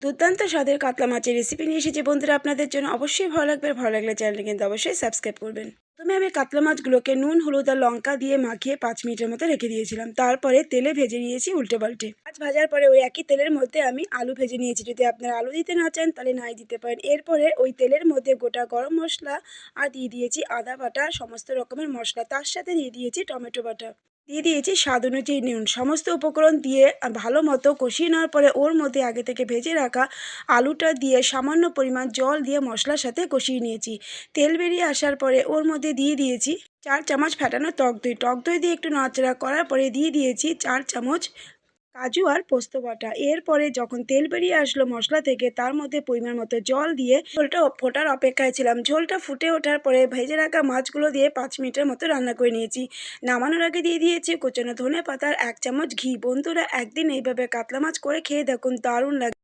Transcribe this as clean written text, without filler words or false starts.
দুর্দান্ত স্বাদের কাতলা মাছের রেসিপি নিয়ে এসেছি বন্ধুরা আপনাদের জন্য। অবশ্যই ভালো লাগবে, ভালো লাগলে চ্যানেলটি কিন্তু অবশ্যই সাবস্ক্রাইব করবেন। প্রথমে আমি কাতলা মাছগুলোকে নুন, হলুদ আর লঙ্কা দিয়ে মাখিয়ে 5 মিনিটের মতো রেখে দিয়েছিলাম। তারপরে তেলে ভেজে নিয়েছি উল্টে পাল্টে। মাছ ভাজার পরে ওই একই তেলের মধ্যে আমি আলু ভেজে নিয়েছি। যদি আপনারা আলু দিতে না চান তাহলে নাই দিতে পারেন। এরপরে ওই তেলের মধ্যে গোটা গরম মশলা আর দিয়ে দিয়েছি আদা বাটা, সমস্ত রকমের মশলা। তার সাথে দিয়ে দিয়েছি টমেটো বাটা, দিয়ে দিয়েছি স্বাদ অনুযায়ী নুন। সমস্ত উপকরণ দিয়ে ভালো মতো কষিয়ে নেওয়ার পরে ওর মধ্যে আগে থেকে ভেজে রাখা আলুটা দিয়ে সামান্য পরিমাণ জল দিয়ে মশলার সাথে কষিয়ে নিয়েছি। তেল বেরিয়ে আসার পরে ওর মধ্যে দিয়ে দিয়েছি 4 চামচ ফ্যাটানো টক দই। টক দই দিয়ে একটু নাড়াচাড়া করার পরে দিয়ে দিয়েছি 4 চামচ কাজু আর পোস্ত বাটা। এরপরে যখন তেল বেরিয়ে আসলো মশলা থেকে, তার মধ্যে পরিমাণ মতো জল দিয়ে ঝোলটা ফোটার অপেক্ষায় ছিলাম। ঝোলটা ফুটে ওঠার পরে ভেজে রাখা মাছগুলো দিয়ে 5 মিনিটের মতো রান্না করে নিয়েছি। নামানোর আগে দিয়ে দিয়েছি কুচানো ধনে পাতার 1 চামচ ঘি। বন্ধুরা, একদিন এইভাবে কাতলা মাছ করে খেয়ে দেখুন, দারুণ লাগে।